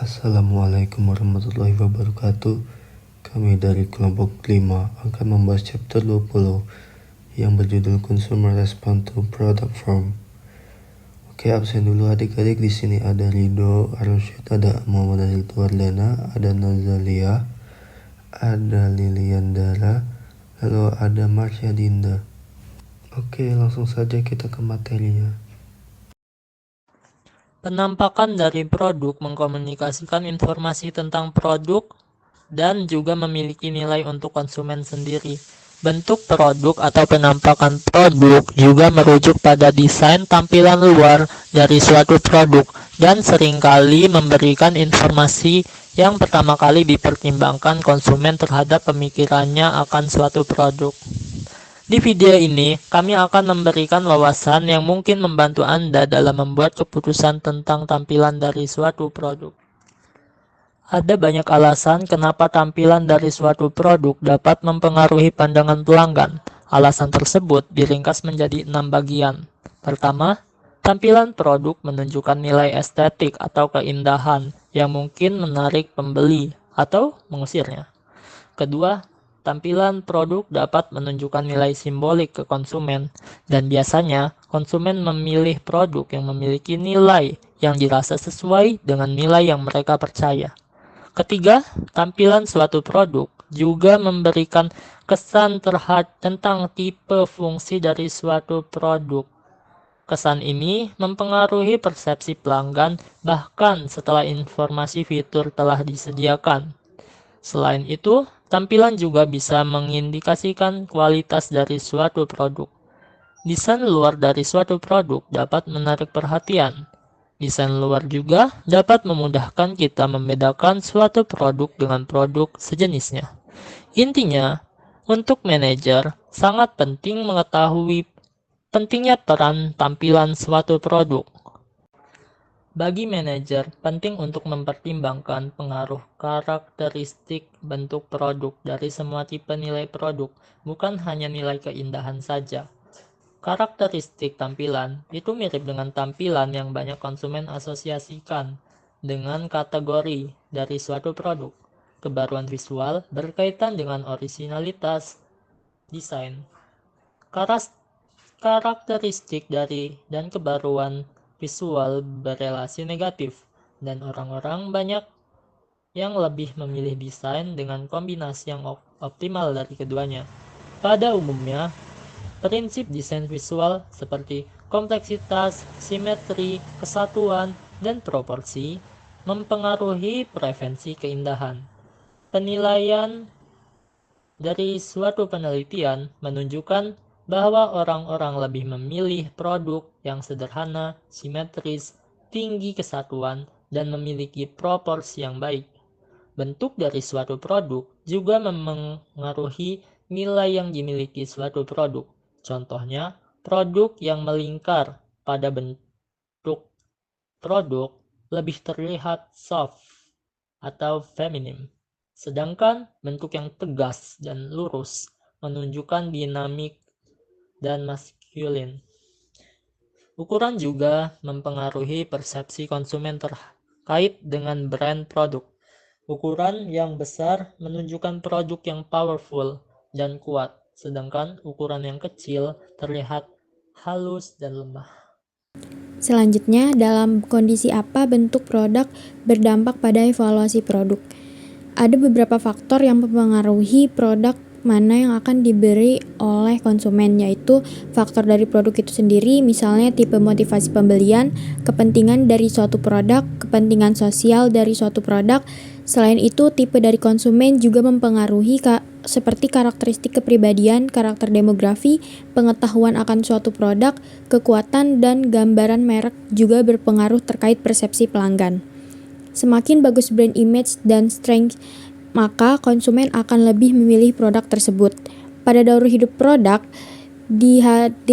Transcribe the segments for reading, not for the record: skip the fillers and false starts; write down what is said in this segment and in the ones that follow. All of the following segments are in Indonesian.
Assalamualaikum warahmatullahi wabarakatuh. Kami dari kelompok 5 akan membahas chapter 20 yang berjudul Consumer Response to Product Form. Oke, absen dulu adik-adik. Di sini ada Rido, Arsyad, ada Muhammad Azil Tuardana, ada Nazalia, ada Liliandara, lalu ada Marsha Dinda. Oke, langsung saja kita ke materinya. Penampakan dari produk mengkomunikasikan informasi tentang produk dan juga memiliki nilai untuk konsumen sendiri. Bentuk produk atau penampakan produk juga merujuk pada desain tampilan luar dari suatu produk dan seringkali memberikan informasi yang pertama kali dipertimbangkan konsumen terhadap pemikirannya akan suatu produk. Di video ini, kami akan memberikan wawasan yang mungkin membantu Anda dalam membuat keputusan tentang tampilan dari suatu produk. Ada banyak alasan kenapa tampilan dari suatu produk dapat mempengaruhi pandangan pelanggan. Alasan tersebut diringkas menjadi 6 bagian. Pertama, tampilan produk menunjukkan nilai estetik atau keindahan yang mungkin menarik pembeli atau mengusirnya. Kedua, tampilan produk dapat menunjukkan nilai simbolik ke konsumen, dan biasanya konsumen memilih produk yang memiliki nilai yang dirasa sesuai dengan nilai yang mereka percaya. Ketiga, tampilan suatu produk juga memberikan kesan tentang tipe fungsi dari suatu produk. Kesan ini mempengaruhi persepsi pelanggan bahkan setelah informasi fitur telah disediakan. Selain itu, tampilan juga bisa mengindikasikan kualitas dari suatu produk. Desain luar dari suatu produk dapat menarik perhatian. Desain luar juga dapat memudahkan kita membedakan suatu produk dengan produk sejenisnya. Intinya, untuk manajer, sangat penting mengetahui pentingnya peran tampilan suatu produk. Bagi manajer, penting untuk mempertimbangkan pengaruh karakteristik bentuk produk dari semua tipe nilai produk, bukan hanya nilai keindahan saja. Karakteristik tampilan itu mirip dengan tampilan yang banyak konsumen asosiasikan dengan kategori dari suatu produk. Kebaruan visual berkaitan dengan orisinalitas desain. Karakteristik dari dan kebaruan visual berelasi negatif, dan orang-orang banyak yang lebih memilih desain dengan kombinasi yang optimal dari keduanya. Pada umumnya, prinsip desain visual seperti kompleksitas, simetri, kesatuan, dan proporsi mempengaruhi preferensi keindahan. Penilaian dari suatu penelitian menunjukkan bahwa orang-orang lebih memilih produk yang sederhana, simetris, tinggi kesatuan, dan memiliki proporsi yang baik. Bentuk dari suatu produk juga memengaruhi nilai yang dimiliki suatu produk. Contohnya, produk yang melingkar pada bentuk produk lebih terlihat soft atau feminim. Sedangkan bentuk yang tegas dan lurus menunjukkan dinamik dan maskulin. Ukuran juga mempengaruhi persepsi konsumen terkait dengan brand produk. Ukuran yang besar menunjukkan produk yang powerful dan kuat, sedangkan ukuran yang kecil terlihat halus dan lemah. Selanjutnya, dalam kondisi apa bentuk produk berdampak pada evaluasi produk? Ada beberapa faktor yang mempengaruhi produk mana yang akan diberi oleh konsumen, yaitu faktor dari produk itu sendiri, misalnya tipe motivasi pembelian, kepentingan dari suatu produk, kepentingan sosial dari suatu produk. Selain itu, tipe dari konsumen juga mempengaruhi seperti karakteristik kepribadian, karakter demografi, pengetahuan akan suatu produk, kekuatan dan gambaran merek juga berpengaruh terkait persepsi pelanggan. Semakin bagus brand image dan strength, maka konsumen akan lebih memilih produk tersebut. Pada daur hidup produk, di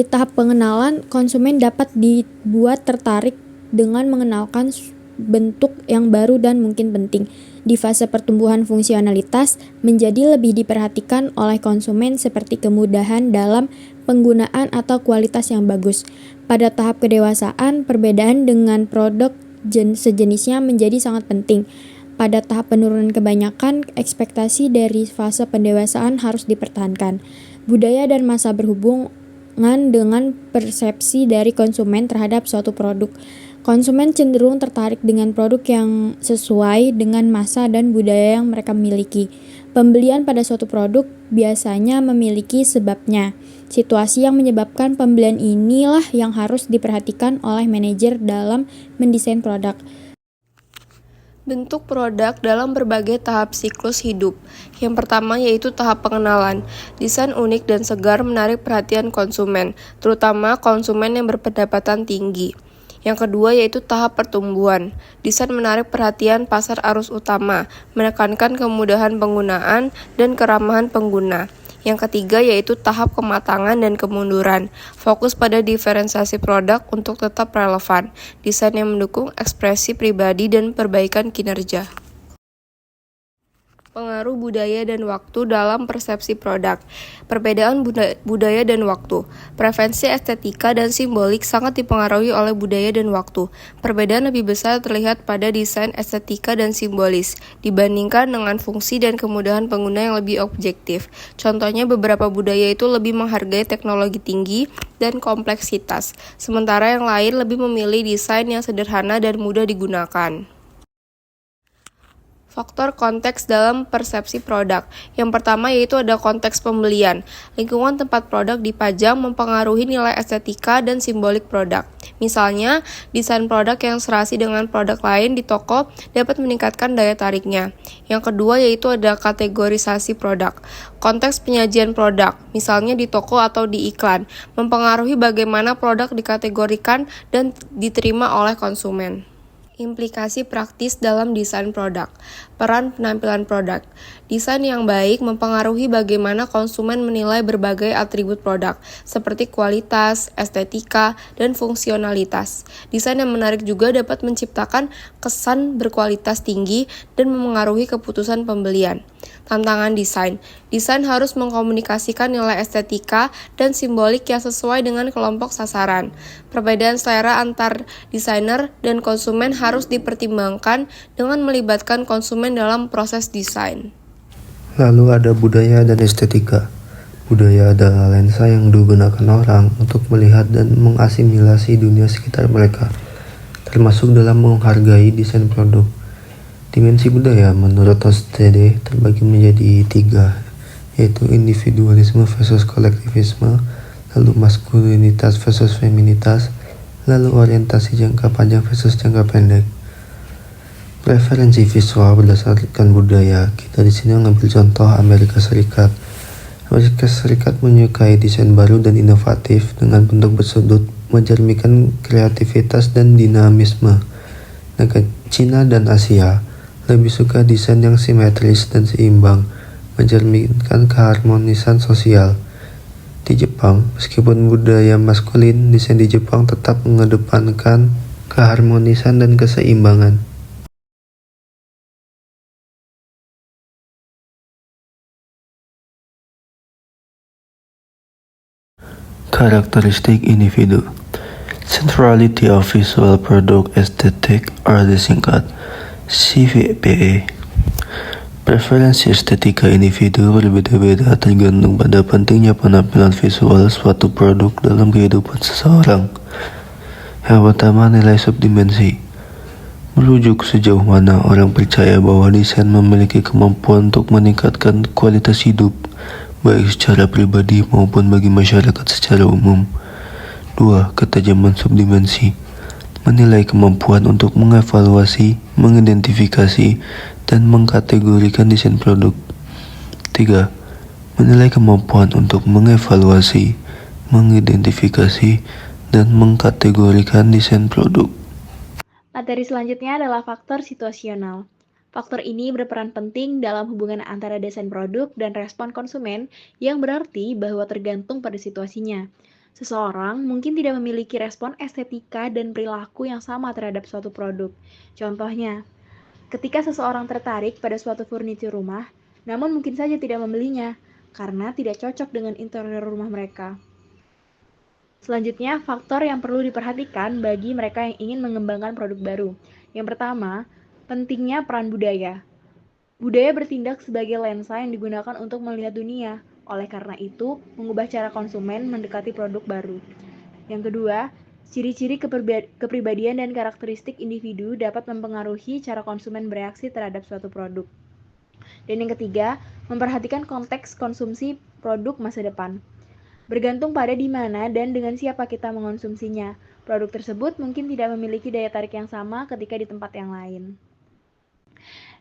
tahap pengenalan, konsumen dapat dibuat tertarik dengan mengenalkan bentuk yang baru dan mungkin penting. Di fase pertumbuhan fungsionalitas, menjadi lebih diperhatikan oleh konsumen seperti kemudahan dalam penggunaan atau kualitas yang bagus. Pada tahap kedewasaan, perbedaan dengan produk sejenisnya menjadi sangat penting. Pada tahap penurunan kebanyakan, ekspektasi dari fase pendewasaan harus dipertahankan. Budaya dan masa berhubungan dengan persepsi dari konsumen terhadap suatu produk. Konsumen cenderung tertarik dengan produk yang sesuai dengan masa dan budaya yang mereka miliki. Pembelian pada suatu produk biasanya memiliki sebabnya. Situasi yang menyebabkan pembelian inilah yang harus diperhatikan oleh manajer dalam mendesain produk. Bentuk produk dalam berbagai tahap siklus hidup. Yang pertama yaitu tahap pengenalan. Desain unik dan segar menarik perhatian konsumen, terutama konsumen yang berpendapatan tinggi. Yang kedua yaitu tahap pertumbuhan. Desain menarik perhatian pasar arus utama, menekankan kemudahan penggunaan dan keramahan pengguna. Yang ketiga yaitu tahap kematangan dan kemunduran. Fokus pada diferensiasi produk untuk tetap relevan. Desain yang mendukung ekspresi pribadi dan perbaikan kinerja. Pengaruh budaya dan waktu dalam persepsi produk. Perbedaan budaya dan waktu. Preferensi estetika dan simbolik sangat dipengaruhi oleh budaya dan waktu. Perbedaan lebih besar terlihat pada desain estetika dan simbolis dibandingkan dengan fungsi dan kemudahan pengguna yang lebih objektif. Contohnya, beberapa budaya itu lebih menghargai teknologi tinggi dan kompleksitas, sementara yang lain lebih memilih desain yang sederhana dan mudah digunakan. Faktor konteks dalam persepsi produk. Yang pertama yaitu ada konteks pembelian. Lingkungan tempat produk dipajang mempengaruhi nilai estetika dan simbolik produk. Misalnya, desain produk yang serasi dengan produk lain di toko dapat meningkatkan daya tariknya. Yang kedua yaitu ada kategorisasi produk. Konteks penyajian produk, misalnya di toko atau di iklan, mempengaruhi bagaimana produk dikategorikan dan diterima oleh konsumen. Implikasi praktis dalam desain produk. Peran penampilan produk. Desain yang baik mempengaruhi bagaimana konsumen menilai berbagai atribut produk, seperti kualitas, estetika, dan fungsionalitas. Desain yang menarik juga dapat menciptakan kesan berkualitas tinggi dan memengaruhi keputusan pembelian. Tantangan desain. Desain harus mengkomunikasikan nilai estetika dan simbolik yang sesuai dengan kelompok sasaran. Perbedaan selera antar desainer dan konsumen harus dipertimbangkan dengan melibatkan konsumen dalam proses desain. Lalu ada budaya dan estetika. Budaya adalah lensa yang digunakan orang untuk melihat dan mengasimilasi dunia sekitar mereka, termasuk dalam menghargai desain produk. Dimensi budaya menurut Hofstede terbagi menjadi 3, yaitu individualisme versus kolektivisme, lalu maskulinitas versus feminitas, lalu orientasi jangka panjang versus jangka pendek. Preferensi visual berdasarkan budaya. Kita di sini mengambil contoh Amerika Serikat. Amerika Serikat menyukai desain baru dan inovatif dengan bentuk bersudut, mencerminkan kreativitas dan dinamisme. Negara Cina dan Asia lebih suka desain yang simetris dan seimbang, mencerminkan keharmonisan sosial. Di Jepang, meskipun budaya maskulin, desain di Jepang tetap mengedepankan keharmonisan dan keseimbangan. Karakteristik individu. Centrality of visual product aesthetic atau disingkat CVPE. Preferensi estetika individu berbeda-beda tergantung pada pentingnya penampilan visual suatu produk dalam kehidupan seseorang. Yang pertama, nilai subdimensi. Merujuk sejauh mana orang percaya bahwa desain memiliki kemampuan untuk meningkatkan kualitas hidup, baik secara pribadi maupun bagi masyarakat secara umum. 2. Ketajaman subdimensi. Menilai kemampuan untuk mengevaluasi, mengidentifikasi, dan mengkategorikan desain produk. 3. Menilai kemampuan untuk mengevaluasi, mengidentifikasi, dan mengkategorikan desain produk. Materi selanjutnya adalah faktor situasional. Faktor ini berperan penting dalam hubungan antara desain produk dan respon konsumen, yang berarti bahwa tergantung pada situasinya. Seseorang mungkin tidak memiliki respon estetika dan perilaku yang sama terhadap suatu produk. Contohnya, ketika seseorang tertarik pada suatu furnitur rumah, namun mungkin saja tidak membelinya karena tidak cocok dengan interior rumah mereka. Selanjutnya, faktor yang perlu diperhatikan bagi mereka yang ingin mengembangkan produk baru. Yang pertama, pentingnya peran budaya. Budaya bertindak sebagai lensa yang digunakan untuk melihat dunia. Oleh karena itu, mengubah cara konsumen mendekati produk baru. Yang kedua, ciri-ciri kepribadian dan karakteristik individu dapat mempengaruhi cara konsumen bereaksi terhadap suatu produk. Dan yang ketiga, memperhatikan konteks konsumsi produk masa depan. Bergantung pada di mana dan dengan siapa kita mengonsumsinya. Produk tersebut mungkin tidak memiliki daya tarik yang sama ketika di tempat yang lain.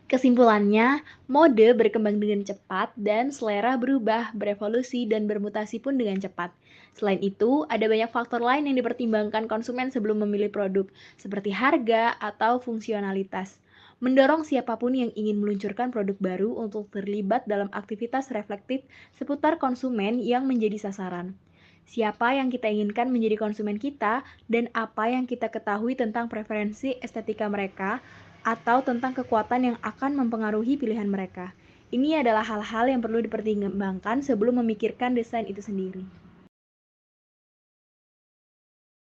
Kesimpulannya, mode berkembang dengan cepat dan selera berubah, berevolusi, dan bermutasi pun dengan cepat. Selain itu, ada banyak faktor lain yang dipertimbangkan konsumen sebelum memilih produk, seperti harga atau fungsionalitas. Mendorong siapapun yang ingin meluncurkan produk baru untuk terlibat dalam aktivitas reflektif seputar konsumen yang menjadi sasaran. Siapa yang kita inginkan menjadi konsumen kita, dan apa yang kita ketahui tentang preferensi estetika mereka, atau tentang kekuatan yang akan mempengaruhi pilihan mereka. Ini adalah hal-hal yang perlu dipertimbangkan sebelum memikirkan desain itu sendiri.